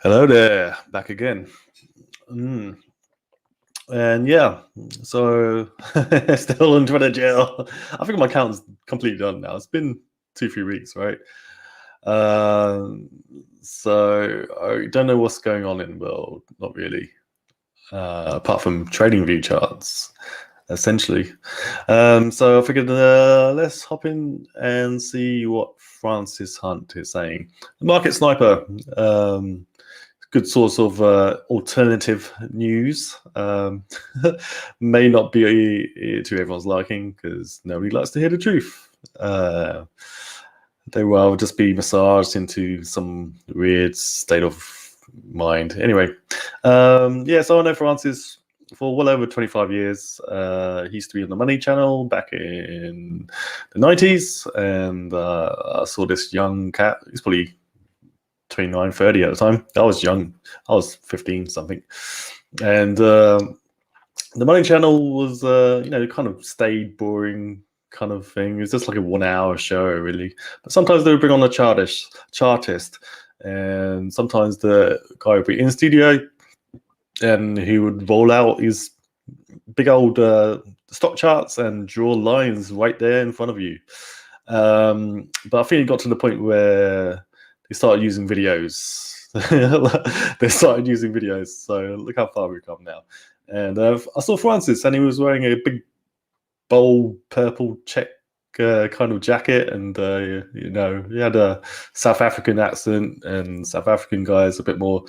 Hello there, back again. Mm. And yeah, so still in Twitter jail. I think my account's completely done now. It's been 2, 3 weeks, right? Um, so I don't know what's going on in the world, not really, apart from trading view charts, essentially. So I figured let's hop in and see what Francis Hunt is saying. The Market Sniper. Good source of alternative news. May not be to everyone's liking because nobody likes to hear the truth. They will just be massaged into some weird state of mind. Anyway, so I know Francis for well over 25 years. He used to be on the Money Channel back in the 90s, and I saw this young cat. He's probably 29, 30 at the time. I was young. I was 15 something. And the Money Channel was, kind of stayed boring kind of thing. It was just like a 1 hour show, really. But sometimes they would bring on a chartist, and sometimes the guy would be in studio and he would roll out his big old stock charts and draw lines right there in front of you. But I think it got to the point where they started using videos. So look how far we've come now. And I saw Francis, and he was wearing a big, bold purple check kind of jacket, and he had a South African accent, and South African guys a bit more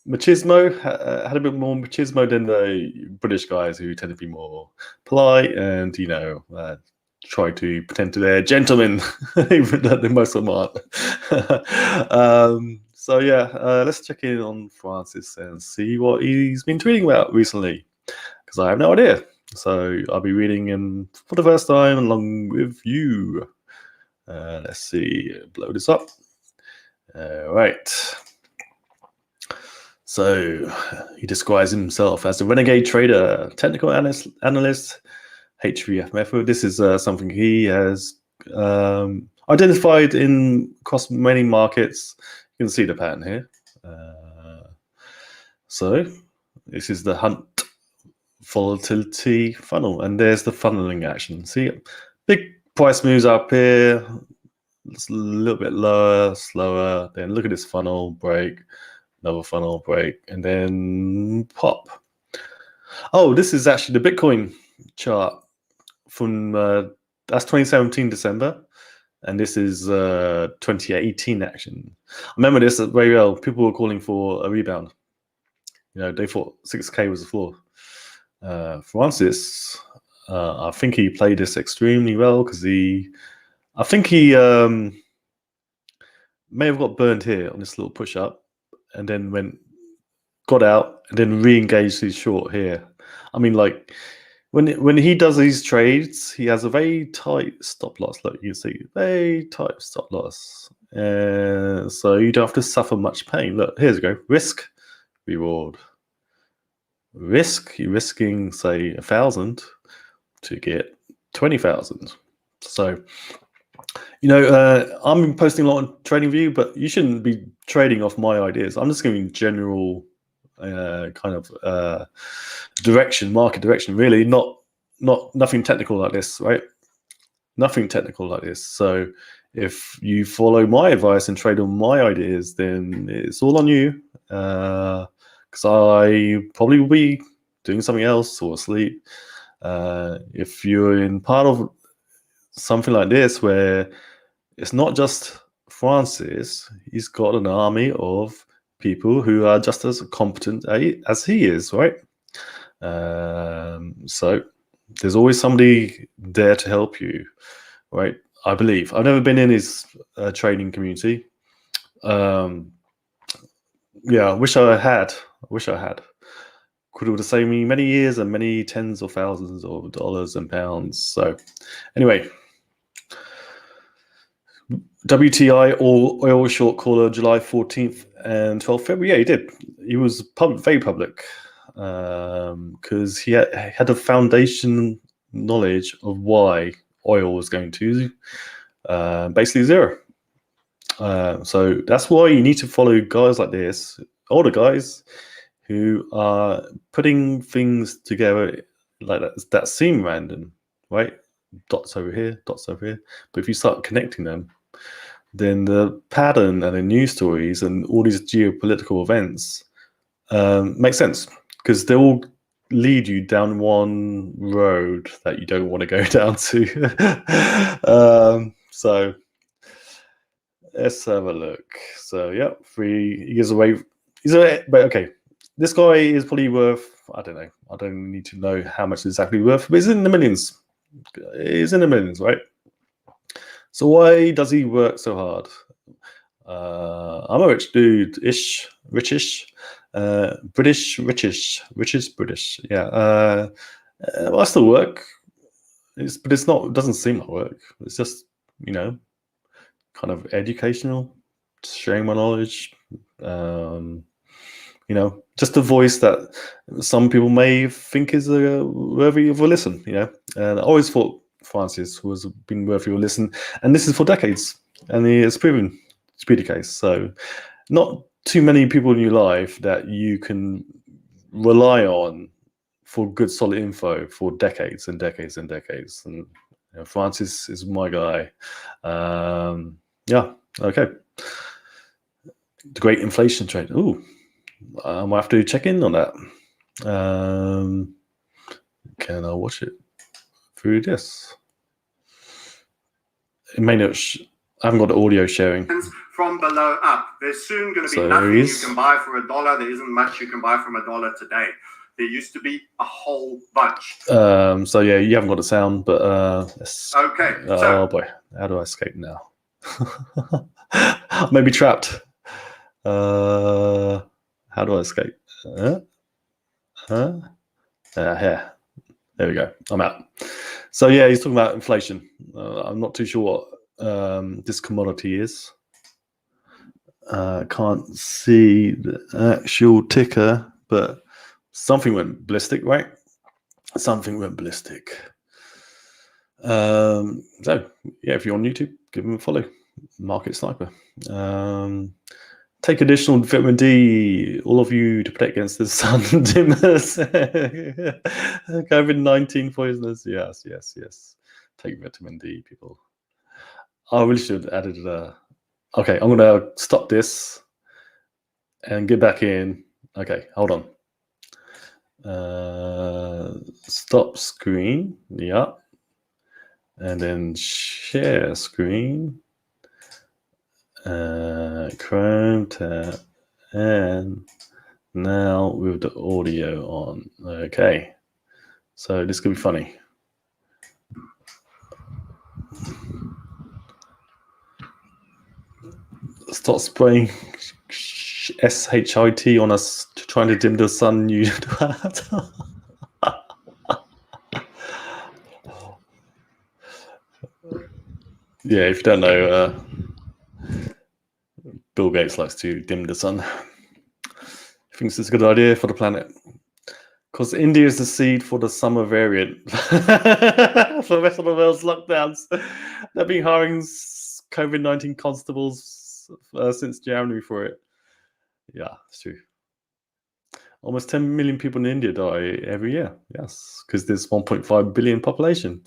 machismo, had a bit more machismo than the British guys, who tend to be more polite and try to pretend to they're gentlemen, even though most of them aren't. Let's check in on Francis and see what he's been tweeting about recently, because I have no idea. So I'll be reading him for the first time along with you. Let's see, blow this up. All right. So he describes himself as a renegade trader, technical analyst, HVF method. This is something he has identified across many markets. You can see the pattern here. So this is the Hunt volatility funnel, and there's the funneling action. See, big price moves up here. It's a little bit lower, slower. Then look at this funnel break. Another funnel break, and then pop. Oh, this is actually the Bitcoin chart from that's 2017 December, and this is 2018 action. I remember this very well. People were calling for a rebound. They thought 6K was the floor. Francis, I think he played this extremely well, because I think he may have got burned here on this little push up, and then got out, and then re-engaged his short here. I mean, like, when he does these trades, he has a very tight stop loss. Look, you see, very tight stop loss. So you don't have to suffer much pain. Look, here's a go. Risk, reward. Risk, you're risking, say, 1,000 to get 20,000. So, I'm posting a lot on TradingView, but you shouldn't be trading off my ideas. I'm just giving general kind of market direction, really, nothing technical like this, right? Nothing technical like this. So if you follow my advice and trade on my ideas, then it's all on you, because I probably will be doing something else or asleep. If you're in part of something like this, where it's not just Francis, he's got an army of people who are just as competent as he is, right? So there's always somebody there to help you, right? I believe. I've never been in his trading community. I wish I had. Could have saved me many years and many tens of thousands of dollars and pounds. So anyway, WTI oil short caller July 14th and 12th February. Yeah, he did. He was very public, because he had a foundation knowledge of why oil was going to basically zero. So that's why you need to follow guys like this, older guys, who are putting things together like that seem random, right? Dots over here, dots over here. But if you start connecting them, then the pattern and the news stories and all these geopolitical events make sense, because they all lead you down one road that you don't want to go down to. So let's have a look. So yeah, 3 years away. But okay, this guy is probably worth, I don't know. I don't need to know how much it's exactly worth, but it's in the millions. It's in the millions, right? So why does he work so hard? I'm a rich dude, richish, British, richish, British. Yeah. Well, I still work, but it's not. It doesn't seem like work. It's just, kind of educational, sharing my knowledge. Just a voice that some people may think is worthy of a listen. And I always thought Francis was been worthy of a listen, and this is for decades, and he has proven to be the case. So, not too many people in your life that you can rely on for good, solid info for decades and decades and decades. And Francis is my guy. Yeah. Okay. The great inflation trade. Ooh, I might have to check in on that. Can I watch it through this? It may not. I haven't got the audio sharing. From below up. There's soon going to be nothing you can buy for $1. There isn't much you can buy from $1 today. There used to be a whole bunch. So yeah, you haven't got the sound, but okay. Oh boy, how do I escape now? Maybe trapped. How do I escape? Here. There we go. I'm out. So yeah, he's talking about inflation. I'm not too sure what this commodity is. Can't see the actual ticker, but something went ballistic, right? Something went ballistic. So yeah, if you're on YouTube, give him a follow. Market Sniper. Take additional vitamin D, all of you, to protect against the sun dimmers. COVID-19 poisoners. Yes. Take vitamin D, people. I really should have added okay, I'm gonna stop this and get back in. Okay, hold on. Stop screen. Yeah. And then share screen. Chrome tab, and now with the audio on. Okay, so this could be funny. Stop spraying shit on us, trying to dim the sun. You yeah, if you don't know, Bill Gates likes to dim the sun. He thinks it's a good idea for the planet. Because India is the seed for the summer variant for the rest of the world's lockdowns. They've been hiring COVID-19 constables since January for it. Yeah, it's true. Almost 10 million people in India die every year. Yes, because there's 1.5 billion population.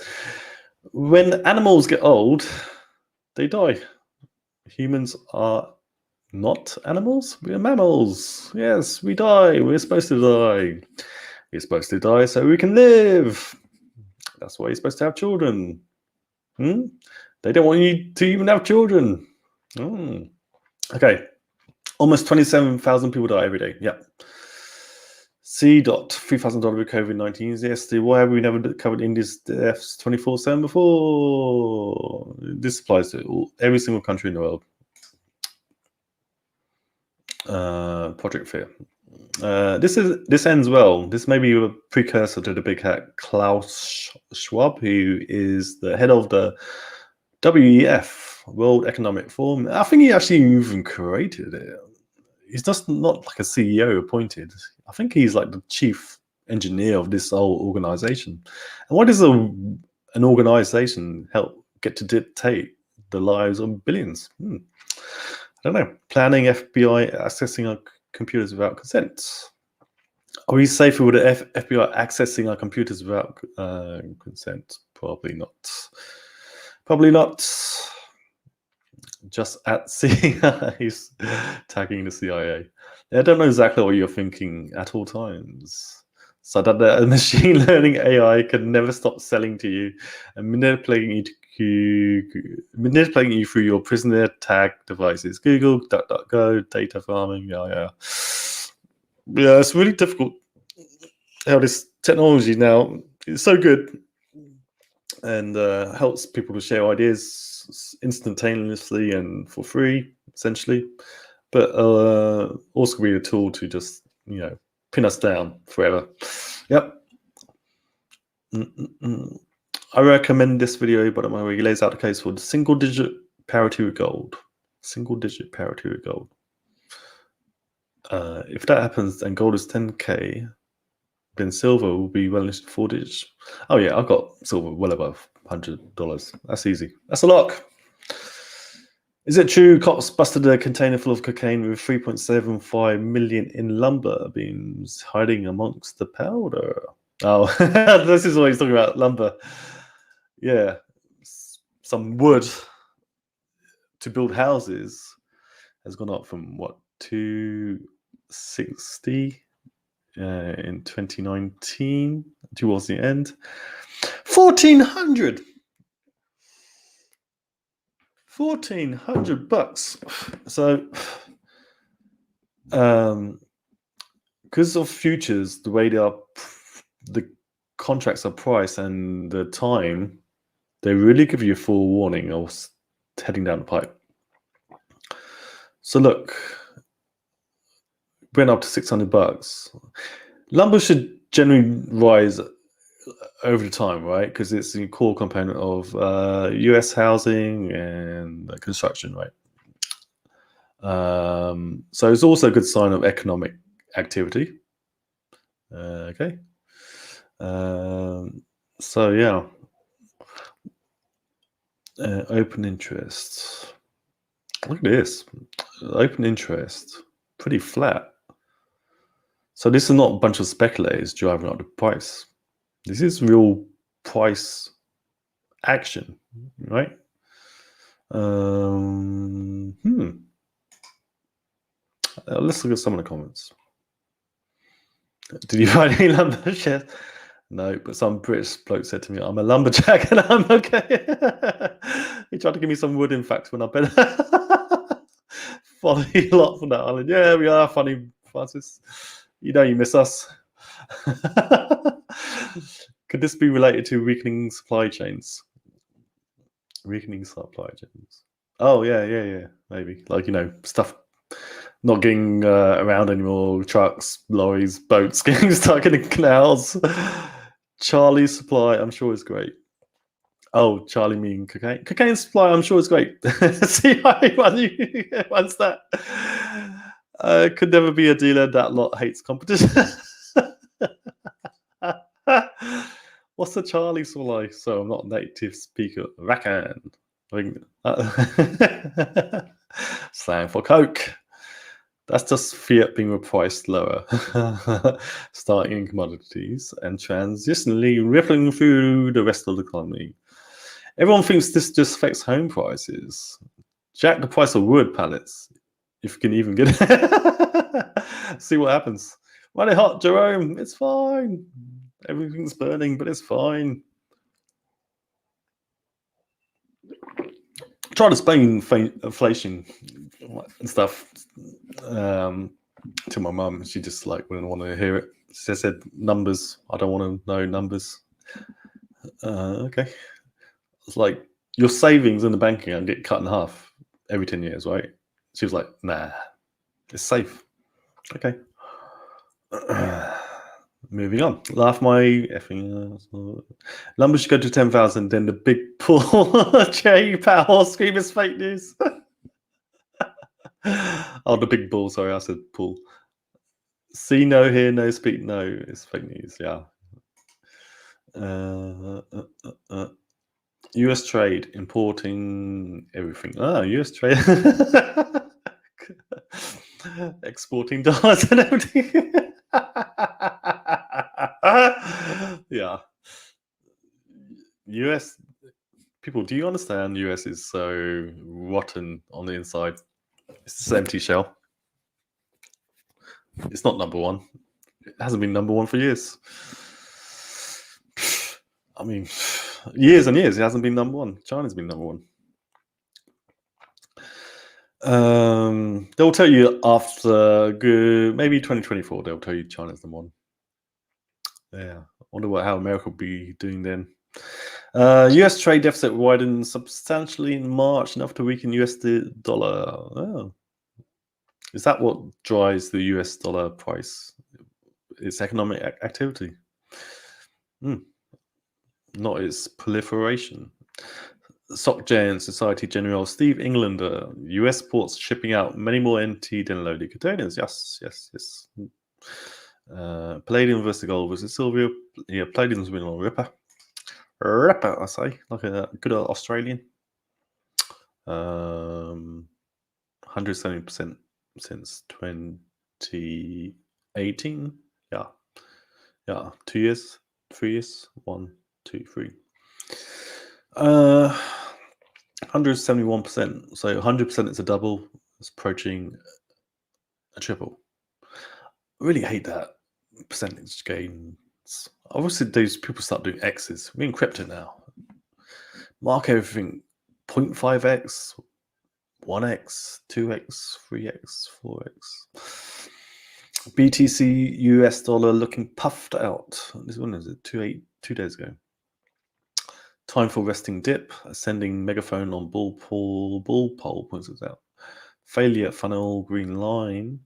When animals get old, they die. Humans are not animals. We are mammals. Yes, we die. We're supposed to die. We're supposed to die so we can live. That's why you're supposed to have children. They don't want you to even have children. Okay. Almost 27,000 people die every day. Yeah. $3,000 with COVID-19 yesterday. Why have we never covered India's deaths 24/7 before? This applies to every single country in the world. Project Fear. This ends well. This may be a precursor to the big hat Klaus Schwab, who is the head of the WEF, World Economic Forum. I think he actually even created it. He's just not like a CEO appointed. I think he's like the chief engineer of this whole organization. And why does an organization help get to dictate the lives of billions? don't know. Planning FBI accessing our computers without consent. Are we safer with the FBI accessing our computers without consent? Probably not. Probably not. Just at CIA, he's tagging the CIA. I don't know exactly what you're thinking at all times. So that the machine learning AI can never stop selling to you and manipulating you through your prisoner tag devices. Google, DuckDuckGo, data farming. Yeah, it's really difficult how this technology now is so good and helps people to share ideas instantaneously and for free, essentially, but also be a tool to just pin us down forever. Yep. I recommend this video, but it lays out the case for the single-digit parity with gold. Single-digit parity with gold. If that happens, then gold is 10K. Then silver will be well into 4 digits. Oh yeah, I've got silver well above $100. That's easy. That's a lock. Is it true cops busted a container full of cocaine with 3.75 million in lumber beams hiding amongst the powder? Oh, this is what he's talking about, lumber. Yeah, some wood to build houses has gone up from what, 260 in 2019 towards the end, 1,400 bucks. So because of futures, the way the contracts are priced and the time, they really give you a full warning of heading down the pipe. So look, went up to 600 bucks. Lumber should generally rise over time, right? Because it's a core component of US housing and construction, right? So it's also a good sign of economic activity. Okay. So yeah, open interest. Look at this, open interest, pretty flat. So this is not a bunch of speculators driving up the price. This is real price action, right? Let's look at some of the comments. Did you buy any lumber shares? No, but some British bloke said to me, I'm a lumberjack and I'm okay. He tried to give me some wood, in fact, when I bet. Funny lot from that island. Yeah, we are funny, Francis. You know you miss us. Could this be related to weakening supply chains? Weakening supply chains. Oh, yeah. Maybe. Like, stuff not getting around anymore. Trucks, lorries, boats getting stuck in the canals. Charlie's supply, I'm sure, is great. Oh, Charlie mean cocaine. Cocaine supply, I'm sure, is great. See how what's that? Could never be a dealer. That lot hates competition. What's the Charlie supply? So I'm not a native speaker. Rakan. Slang for coke. That's just fiat being priced lower, starting in commodities and transitionally rippling through the rest of the economy. Everyone thinks this just affects home prices. Jack the price of wood pallets, if you can even get it. See what happens. Run it hot, Jerome. It's fine. Everything's burning, but it's fine. Try to explain inflation and stuff to my mum. She just wouldn't want to hear it. She said numbers. I don't want to know numbers. Okay. It's like your savings in the bank account get cut in half every 10 years, right? She was like, nah, it's safe. Okay. Moving on. Laugh my effing. Lumber should go to 10,000. Then the big pull. Jay Powell scream is fake news. Oh, the big bull. Sorry, I said pull. See no, hear no, speak no. It's fake news. Yeah. US trade importing everything. US trade. exporting dollars and everything. Yeah. US people, do you understand US is so rotten on the inside? It's this empty shell. It's not number one. It hasn't been number one for years. I mean, years and years, it hasn't been number one. China's been number one. They'll tell you after maybe 2024, they'll tell you China's number one. Yeah, I wonder how America will be doing then. US trade deficit widened substantially in March, enough to weaken US dollar. Oh. Is that what drives the US dollar price? It's economic activity. Not its proliferation. SocGen, Society Generale, Steve Englander, US ports shipping out many more NT than loaded containers. Yes. Palladium versus gold versus silver. Yeah, Palladium's been on ripper. Ripper, I say, like a good old Australian. 170% since 2018. Yeah. 2 years, 3 years, 1, 2, 3. 171%. So 100% is a double. It's approaching a triple. I really hate that percentage gains. Obviously, those people start doing X's. We're in crypto now. Mark everything 0.5x, 1x, 2x, 3x, 4x. BTC US dollar looking puffed out. This one is it 2 days ago. Time for resting dip. Ascending megaphone on bull pole points us out. Failure funnel green line.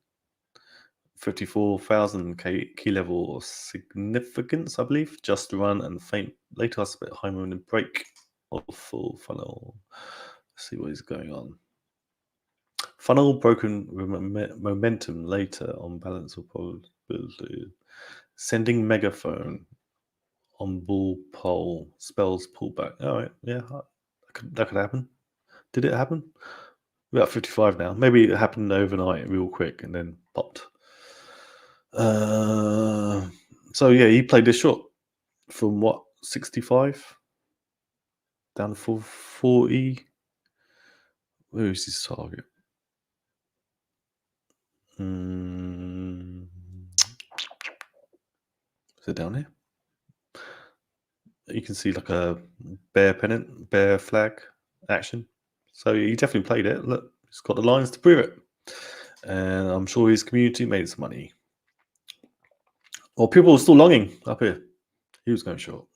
54,000 key level of significance, I believe. Just run and faint later aspect high moment break of full funnel. Let's see what is going on. Funnel broken momentum later on balance of probability. Sending megaphone on bull pole spells pullback. All right, yeah, that could happen. Did it happen? We're at 55 now. Maybe it happened overnight, real quick, and then popped. So yeah, he played this short from what 65 down to 40. Where is his target? Is it down here? You can see like a bear pennant, bear flag action. So he definitely played it. Look, he's got the lines to prove it. And I'm sure his community made some money. Well, people were still longing up here. He was going short.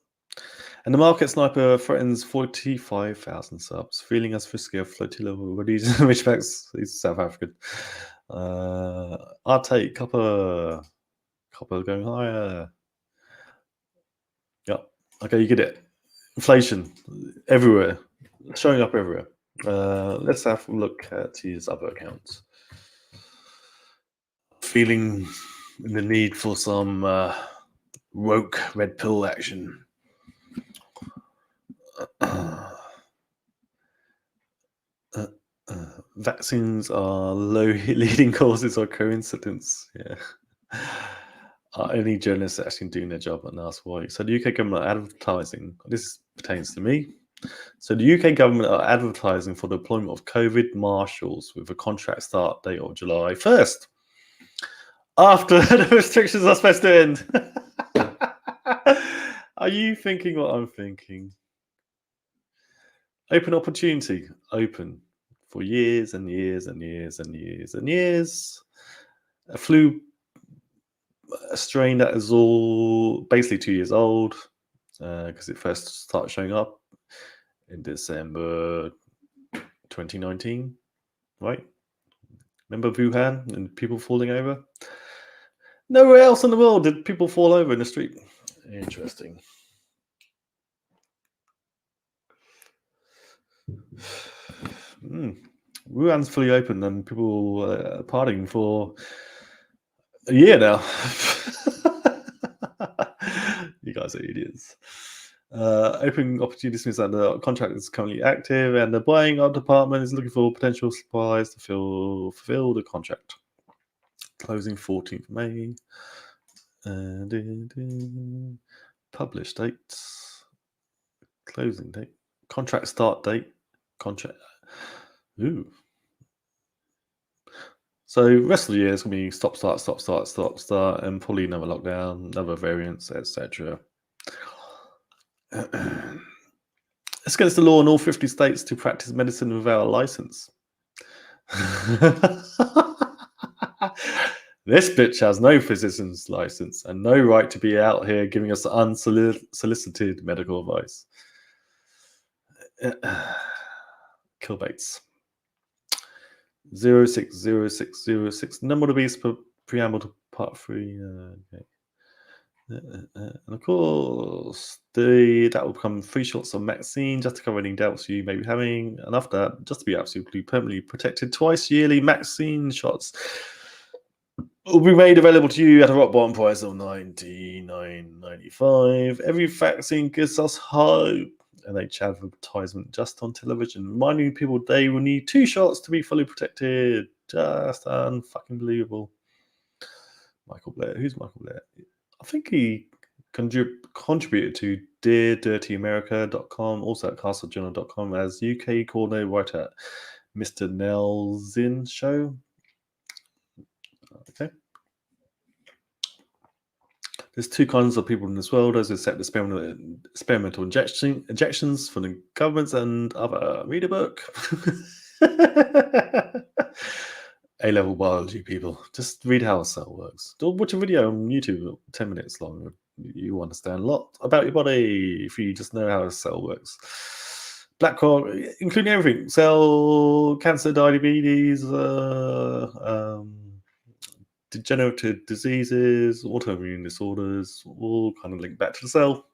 And the market sniper threatens 45,000 subs, feeling as frisky a flotilla already. Richbacks, he's South African. I'll take copper going higher. Yeah, okay, you get it. Inflation everywhere, showing up everywhere. Let's have a look at his other accounts. Feeling the need for some woke red pill action. Vaccines are low leading causes or coincidence. Yeah. Are any journalists actually doing their job and ask why? So the UK government are advertising. This pertains to me. So the UK government are advertising for the deployment of COVID marshals with a contract start date of July 1st. After the restrictions are supposed to end. Are you thinking what I'm thinking? Open opportunity. Open. For years and years and years and years and years. A flu strain that is all basically 2 years old because it first started showing up in December 2019, right? Remember Wuhan and people falling over? Nowhere else in the world did people fall over in the street. Interesting. Wuhan's fully open and people are partying for a year now. You guys are idiots. Opening opportunities means that the contract is currently active and the buying department is looking for potential suppliers to fulfill the contract. Closing 14th May. Publish date. Closing date. Contract start date. Contract. Ooh. So rest of the year is going to be stop, start, stop, start, stop, start, and probably another lockdown, another variants, etc. It's against the law in all 50 states to practice medicine without a license. This bitch has no physician's license and no right to be out here giving us unsolicited medical advice. Killbaits. 060606. Number of the beast preamble to part 3. Okay. And of course, that will become 3 shots of Maxine just to cover any doubts you may be having. And after that, just to be absolutely permanently protected, twice yearly Maxine shots will be made available to you at a rock bottom price of $99.95. Every vaccine gives us hope. NH advertisement just on television, reminding people they will need 2 shots to be fully protected. Just unfucking believable. Michael Blair. Who's Michael Blair? I think he contributed to DearDirtyAmerica.com, also at CastleJournal.com as UK coordinator writer at Mr. Nelson Show. Okay. There's 2 kinds of people in this world, those who accept experimental injections from the governments and other. Read a book. A-level biology people. Just read how a cell works. Don't watch a video on YouTube 10 minutes long. You understand a lot about your body if you just know how a cell works. BlackRock, including everything. Cell, cancer, diabetes, degenerative diseases, autoimmune disorders, all kind of linked back to the cell.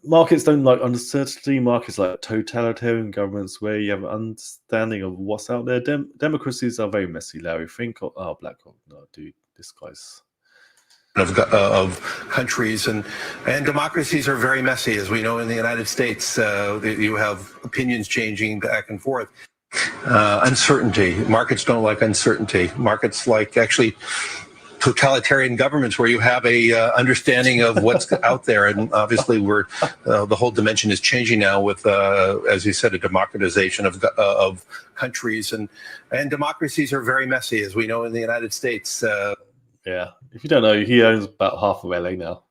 Markets don't like uncertainty. Markets like totalitarian governments where you have an understanding of what's out there. Democracies are very messy, Larry. Think of BlackRock. No, dude, this guy's... Of countries and democracies are very messy, as we know in the United States. You have opinions changing back and forth. Uncertainty. Markets don't like uncertainty. Markets like actually totalitarian governments where you have a understanding of what's out there. And obviously we're the whole dimension is changing now with, as you said, a democratization of countries and democracies are very messy, as we know in the United States. Yeah, if you don't know, he owns about half of LA now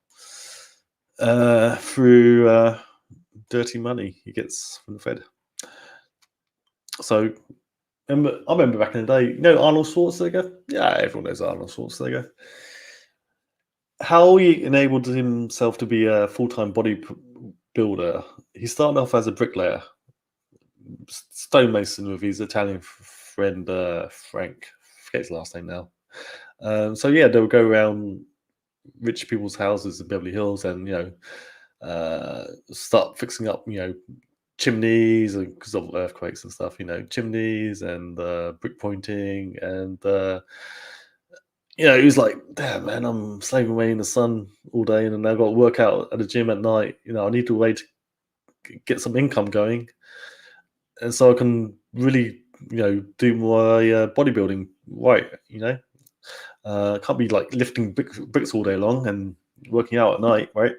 through dirty money he gets from the Fed. So I remember back in the day, you know Arnold Schwarzenegger? Yeah, everyone knows Arnold Schwarzenegger. How he enabled himself to be a full-time bodybuilder. He started off as a bricklayer, stonemason with his Italian friend Frank. I forget his last name now. So yeah, they would go around rich people's houses in Beverly Hills and start fixing up chimneys and because of earthquakes and stuff, chimneys and brick pointing and he was like, damn man, I'm slaving away in the sun all day and then I've got to work out at the gym at night. I need a way to get some income going, and so I can really do my bodybuilding right. Can't be like lifting bricks all day long and working out at night, right?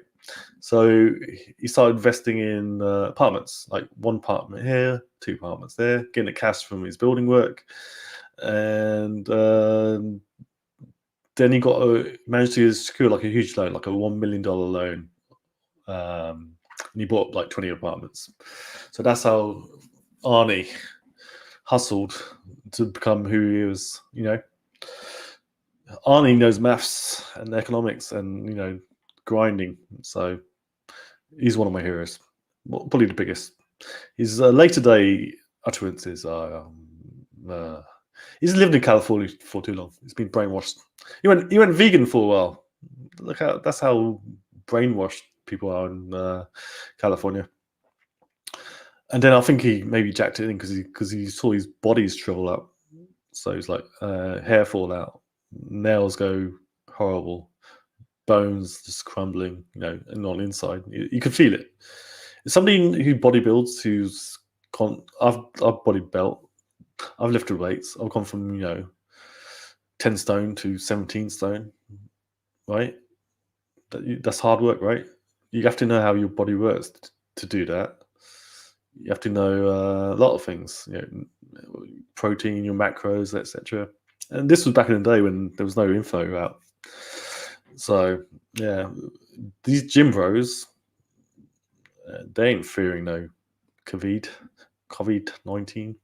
So he started investing in apartments, like 1 apartment here, 2 apartments there, getting the cash from his building work, and then he managed to secure like a huge loan, like a $1 million loan, and he bought like 20 apartments. So that's how Arnie hustled to become who he was. Arnie knows maths and economics and grinding, so he's one of my heroes. Probably the biggest. His later day utterances are he's lived in California for too long. He's been brainwashed. He went vegan for a while. That's how brainwashed people are in California. And then I think he maybe jacked it in because he saw his bodies shrivel up. So he's like hair fall out, nails go horrible, bones just crumbling, and on inside. You can feel it. It's somebody who bodybuilds, I've body built, I've lifted weights. I've gone from, 10 stone to 17 stone, right? That's hard work, right? You have to know how your body works to do that. You have to know a lot of things, protein, your macros, etc. And this was back in the day when there was no info out. So yeah, these gym bros, they ain't fearing no COVID-19.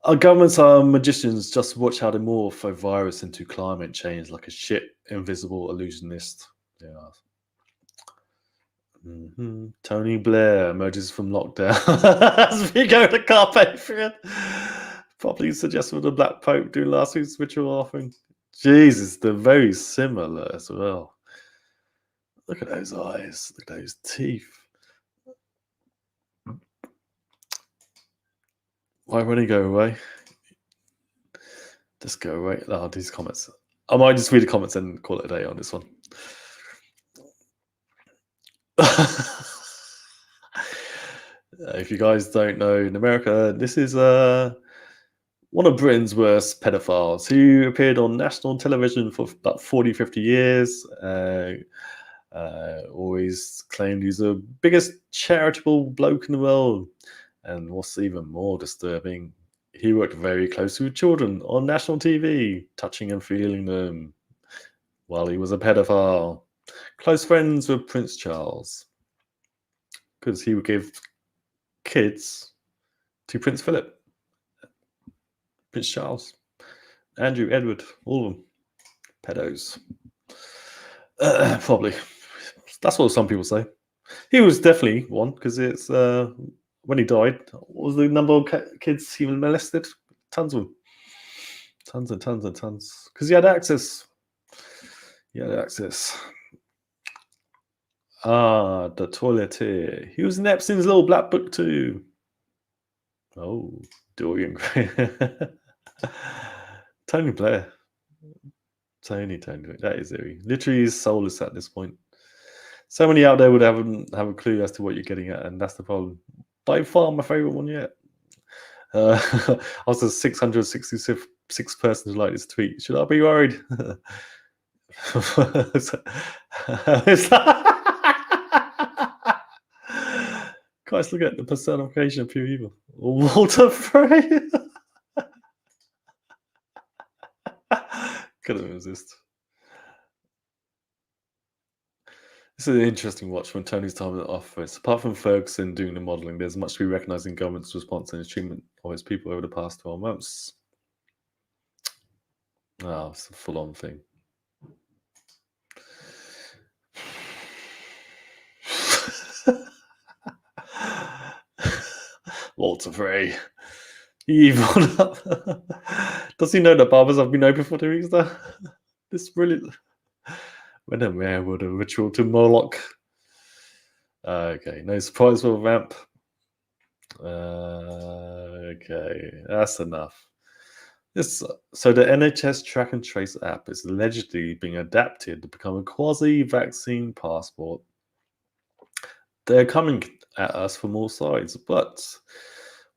Our governments are magicians. Just watch how they morph a virus into climate change like a shit invisible illusionist. Yeah. Tony Blair emerges from lockdown as we go to Carpathian. Probably suggested with the Black Pope doing last week's ritual offering. Jesus, they're very similar as well. Look at those eyes. Look at those teeth. Why won't he go away? Just go away. Oh, these comments. I might just read the comments and call it a day on this one. If you guys don't know, in America, this is one of Britain's worst pedophiles who appeared on national television for about 40, 50 years. Always claimed he's the biggest charitable bloke in the world. And what's even more disturbing, he worked very closely with children on national TV, touching and feeling them while he was a pedophile. Close friends with Prince Charles, because he would give kids to Prince Philip, Prince Charles, Andrew, Edward, all of them, pedos. Probably. That's what some people say. He was definitely one, because it's when he died, what was the number of kids he molested? Tons of them. Tons and tons and tons. Because he had access. Ah, the toileteer. He was in Epstein's little black book too. Oh, Dorian Gray. Tony Blair. Tony. That is it. Literally, his soul is at this point. So many out there would have a clue as to what you're getting at, and that's the problem. By far, my favorite one yet. I was the 666th person to like this tweet. Should I be worried? Guys, look at the personification of pure evil. Walter Frey. Couldn't resist. This is an interesting watch when Tony's time in the office. Apart from Ferguson doing the modelling, there's much to be recognised in government's response and his treatment of his people over the past 12 months. Oh, it's a full-on thing. Walter Frey. Evil. Does he know that barbers have been open for 2 weeks now? This is brilliant. When a mayor would a ritual to Moloch. Okay, no surprise for Vamp. Okay, that's enough. So the NHS Track and Trace app is allegedly being adapted to become a quasi-vaccine passport. They're coming at us from all sides, but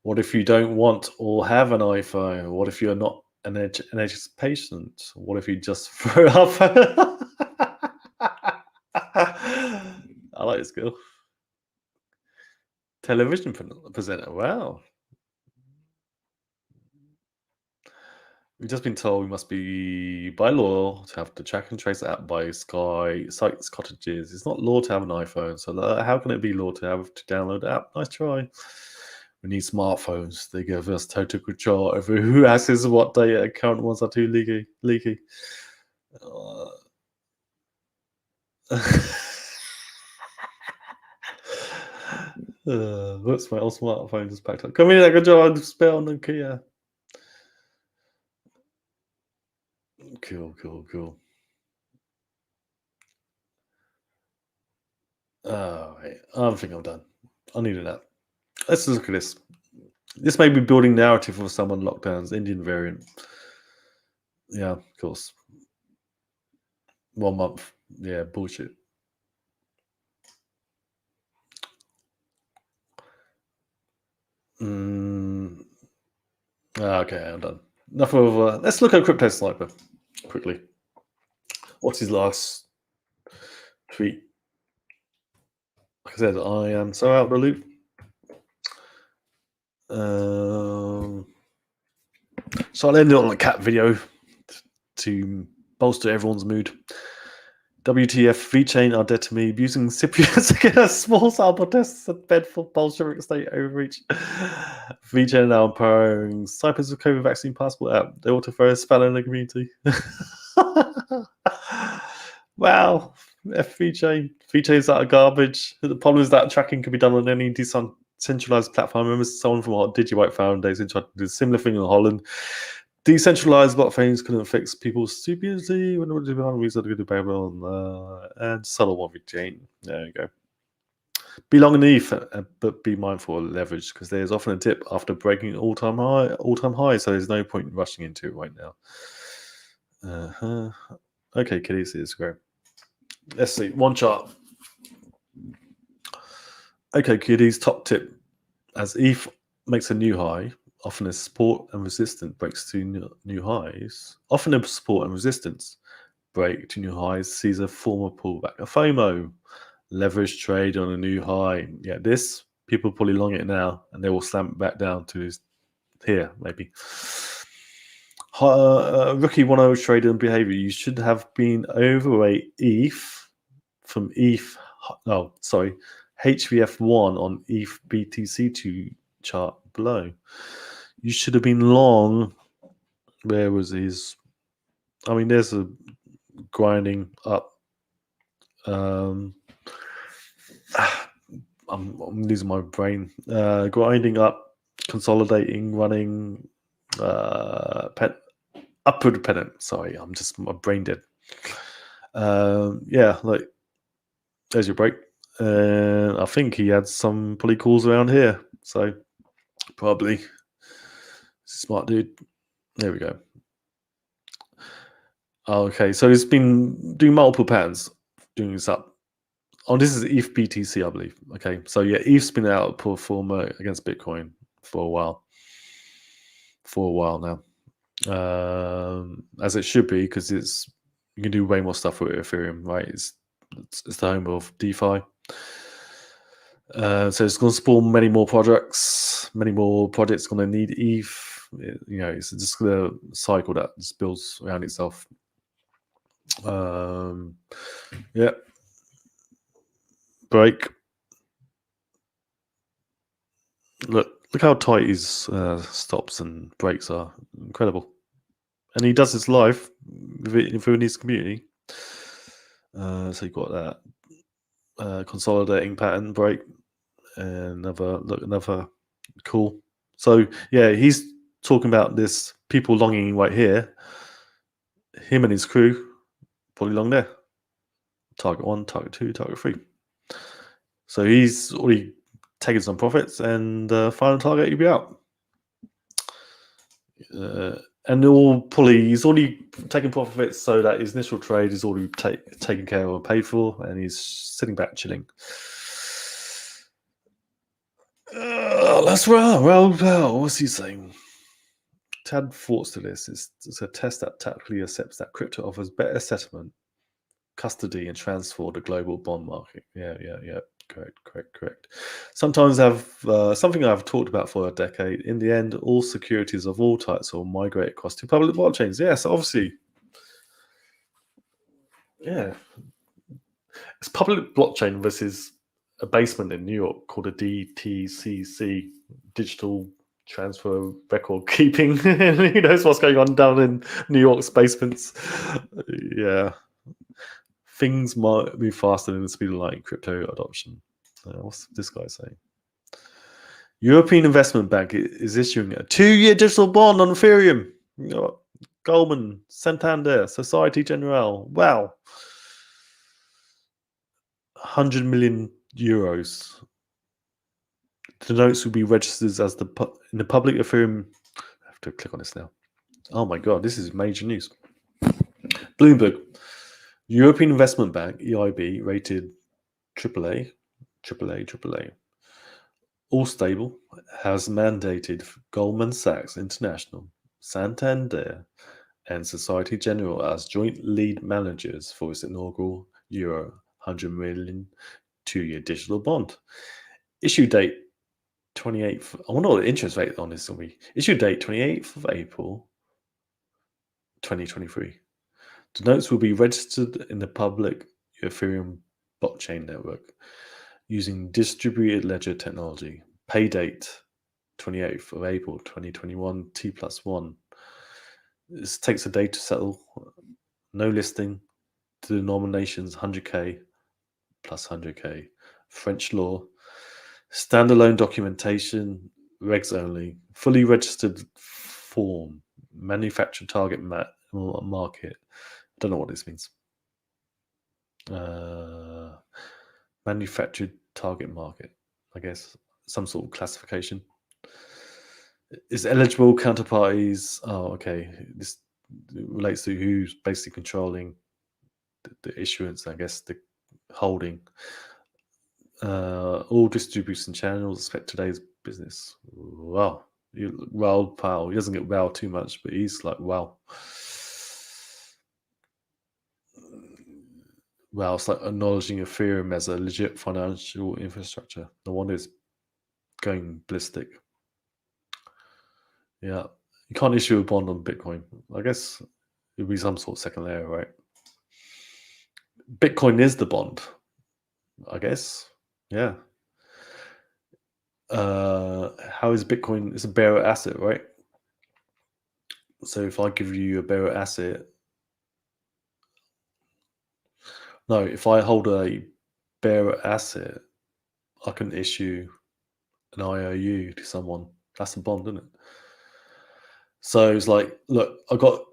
what if you don't want or have an iPhone? What if you're not an NHS patient? What if you just throw up? I like this girl. Television presenter. Wow. We've just been told we must be, by law, to have the Track and Trace app by Sky Sites Cottages. It's not law to have an iPhone, so how can it be law to download the app? Nice try. We need smartphones. They give us total control over who accesses what data. Current ones are too leaky. Whoops, my old smartphone just packed up. Come in, good job. Spell on the Kia. Cool. Oh, wait. I think I'm done. I needed that. Let's look at this. This may be building narrative for someone lockdowns, Indian variant. Yeah, of course. 1 month. Yeah, bullshit. Okay, I'm done. enough of. Let's look at Crypto Sniper quickly. What's his last tweet? Like I said, I am so out of the loop. So I'll end it on a cat video to bolster everyone's mood. WTF, VeChain are dead to me. Using Cypriots against small sample tests at Bedford Bolshevik state overreach. VeChain now empowering Cyprus with COVID vaccine passport app. They ought to throw a spell in the community. Wow. F VeChain. VeChain is out of garbage. The problem is that tracking can be done on any decentralized platform. I remember someone from DigiWhite Foundation tried to do a similar thing in Holland. Decentralized blockchains couldn't fix people's stupidity when it was behind reason to go to and subtle one VeChain. There you go. Be long in ETH, but be mindful of leverage because there's often a dip after breaking all-time high. So there's no point in rushing into it right now. Okay, kiddies, it's great. Let's see one chart. Okay, kiddies. Top tip: as ETH makes a new high, often as support and resistance breaks to new highs. Often a support and resistance break to new highs sees a form of pullback. A FOMO, leverage trade on a new high. Yeah, this people probably long it now, and they will slam it back down to here maybe. Rookie 1.0 trader and behavior. You should have been overweight ETH from ETH. Oh, sorry, HVF1 on ETH BTC2 chart below. You should have been long. Where was his? I mean, there's a grinding up. I'm losing my brain. Grinding up, consolidating, running. Upward pennant. Sorry, I'm just my brain dead. Yeah, like there's your break. I think he had some probably calls around here, so probably smart dude. There we go. Okay, so he's been doing multiple patterns, doing this up. Oh, this is ETH BTC, I believe. Okay, so yeah, ETH's been out of performer against Bitcoin for a while. Now. As it should be, because you can do way more stuff with Ethereum, right? It's the home of DeFi. So it's going to spawn many more projects. Many more projects going to need ETH. It's just the cycle that just builds around itself. Yeah. Break. Look how tight his stops and breaks are. Incredible. And he does this live within his community. So you've got that consolidating pattern break, and another cool. So yeah, he's talking about this people longing right here. Him and his crew probably long there. Target 1, target 2, target 3. So he's already taken some profits, and final target he'll be out. And he's already taken profits so that his initial trade is already taken care of and paid for, and he's sitting back chilling. That's well. What's he saying? Tad thoughts to this. It's a test that tactically accepts that crypto offers better settlement, custody, and transfer the global bond market. Yeah. Correct. Sometimes something I've talked about for a decade. In the end, all securities of all types will migrate across to public blockchains. Yes, obviously. Yeah. It's public blockchain versus a basement in New York called a DTCC, Digital Transfer Record Keeping. Who knows what's going on down in New York's basements? Yeah. Things might move faster than the speed of light in crypto adoption. What's this guy saying? European Investment Bank is issuing a 2-year digital bond on Ethereum. Goldman, Santander, Societe Generale. Wow. 100 million euros. The notes will be registered as in the public Ethereum. I have to click on this now. Oh my God, this is major news. Bloomberg. European Investment Bank, EIB, rated AAA, all stable, has mandated Goldman Sachs International, Santander, and Societe Generale as joint lead managers for its inaugural euro 100 million 2-year digital bond. Issue date 28th. I wonder what the interest rate on this will be. Issue date 28th of April 2023. The notes will be registered in the public Ethereum blockchain network using distributed ledger technology. Pay date 28th of April 2021 T+1. This takes a day to settle. No listing. The denominations 100k plus 100k. French law. Standalone documentation. Regs only. Fully registered form. Manufacturer target market. I don't know what this means. Manufactured target market. I guess some sort of classification. Is eligible counterparties. Oh, okay. This relates to who's basically controlling the issuance, I guess, the holding. All distribution channels expect today's business. Wow. Raoul Pal. He doesn't get wow too much, but he's like, wow. Wow, it's like acknowledging Ethereum as a legit financial infrastructure. No wonder it's going ballistic. Yeah. You can't issue a bond on Bitcoin. I guess it'd be some sort of second layer, right? Bitcoin is the bond, I guess. Yeah. How is Bitcoin? It's a bearer asset, right? So if I give you a bearer asset, no, if I hold a bearer asset, I can issue an IOU to someone. That's a bond, isn't it? So it's like, look, I got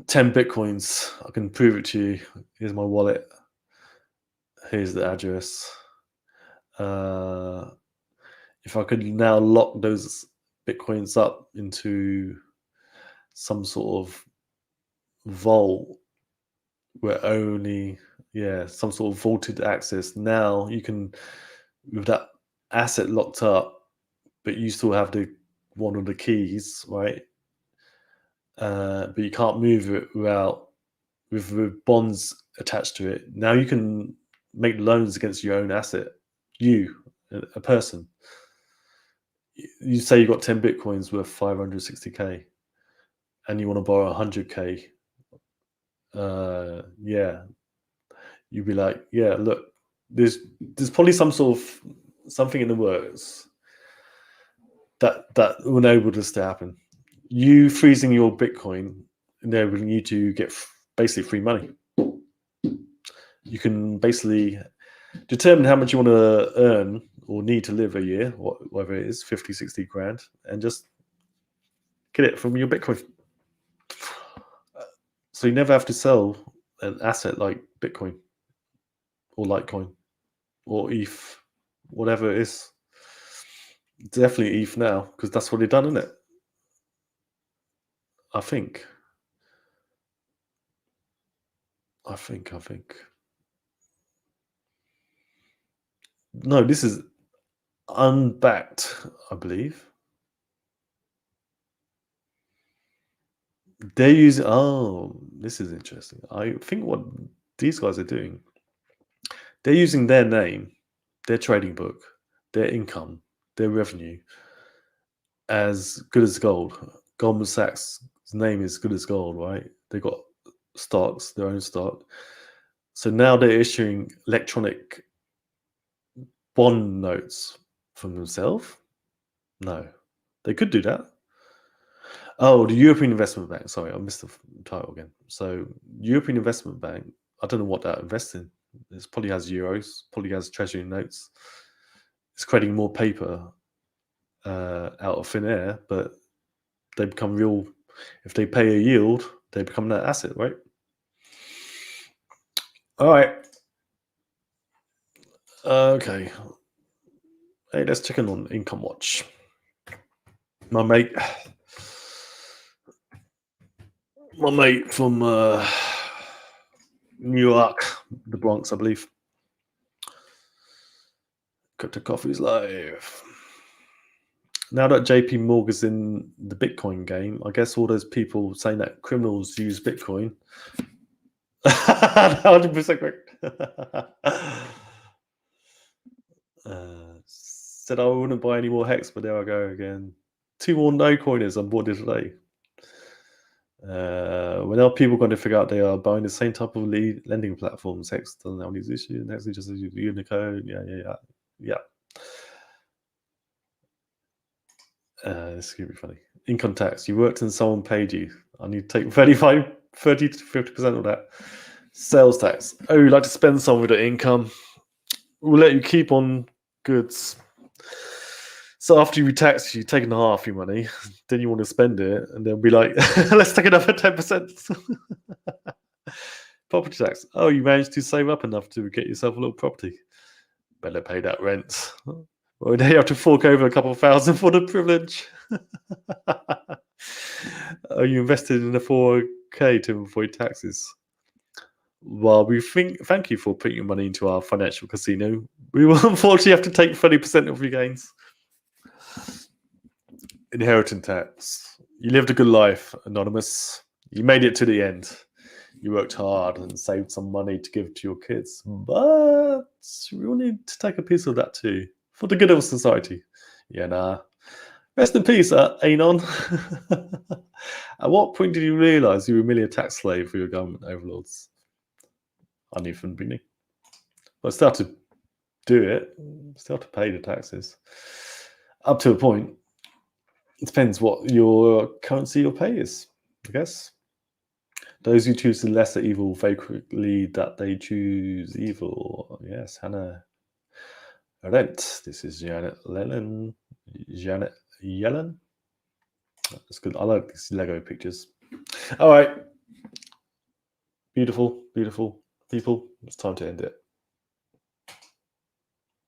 10 Bitcoins. I can prove it to you. Here's my wallet. Here's the address. If I could now lock those Bitcoins up into some sort of vault where only, some sort of vaulted access. Now you can, with that asset locked up, but you still have one of the keys, right? But you can't move it with bonds attached to it. Now you can make loans against your own asset. You, a person. You say you got 10 Bitcoins worth 560k and you want to borrow 100k. You'd be like, yeah, look, there's probably some sort of something in the works that will enable this to happen. You freezing your Bitcoin enabling you to get basically free money. You can basically determine how much you want to earn or need to live a year, whatever it is, 50, 60 grand, and just get it from your Bitcoin. So you never have to sell an asset like Bitcoin or Litecoin or ETH, whatever it is. Definitely ETH now, because that's what they've done, isn't it? I think. No, this is unbacked, I believe. They're using, this is interesting. I think what these guys are doing, they're using their name, their trading book, their income, their revenue as good as gold. Goldman Sachs' name is good as gold, right? They got stocks, their own stock. So now they're issuing electronic bond notes from themselves? No. They could do that. Oh, the European Investment Bank. Sorry, I missed the title again. So European Investment Bank, I don't know what that invests in. It probably has euros, probably has treasury notes. It's creating more paper out of thin air, but they become real. If they pay a yield, they become that asset, right? All right. Okay. Hey, let's check in on Income Watch. My mate from New York, the Bronx, I believe. Crypto Coffee's live. Now that JP Morgan's in the Bitcoin game, I guess all those people saying that criminals use Bitcoin. 100% correct. Said I wouldn't buy any more Hex, but there I go again. 2 more no coiners on board today. When are people going to figure out they are buying the same type of lending platforms? Hex doesn't have these issues. Hex is just Unicode. Yeah. This is going to be funny. Income tax. You worked and someone paid you. I need to take 30 to 50% of that. Sales tax. Oh, you like to spend some of the income. We'll let you keep on goods. So after you tax, you've taken half your money. Then you want to spend it. And they'll be like, let's take another 10%. Property tax. Oh, you managed to save up enough to get yourself a little property. Better pay that rent. Well, now you have to fork over a couple of thousand for the privilege. Are you invested in a 401k to avoid taxes? Well, we thank you for putting your money into our financial casino. We will unfortunately have to take 30% of your gains. Inheritance tax. You lived a good life, Anonymous. You made it to the end. You worked hard and saved some money to give to your kids. But we will need to take a piece of that too. For the good of society. Yeah, nah. Rest in peace, Anon. At what point did you realise you were merely a tax slave for your government overlords? I knew from the beginning. But I still have to do it. Still have to pay the taxes. Up to a point. It depends what your currency or pay is, I guess. Those who choose the lesser evil vaguely that they choose evil. Yes, Hannah Arendt. This is Janet Yellen. That's good. I like these Lego pictures. All right. Beautiful, beautiful people. It's time to end it.